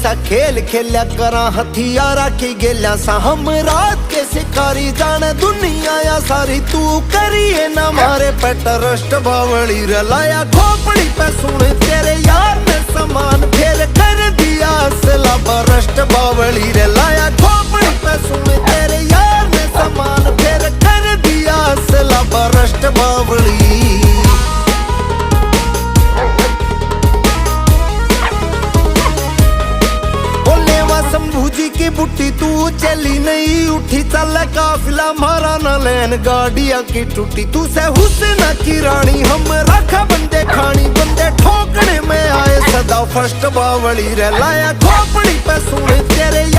सा खेल खेलिया करा हथियारा की गेलिया सा हम रात के शिकारी जाने दुनिया या सारी तू करिए ना मारे पे ट्रस्ट बावली रलाया खोपड़ी पे सुन तेरे यार ने समान फिर कर दिया असला बरस्ट बावली रलाया खोपड़ी पे सुन तेरे यार ने समान फिर कर दिया असला बरस्ट बावली। शंभू जी की बुट्टी तू चली नहीं उठी चल काफिला मारा न लैन गाड़िया की टूटी तू से हुस्न की रानी हम रखा बंदे खानी बंदे ठोकने में आए सदा फर्स्ट बावली रे लाया खोपड़ी पे सुन तेरे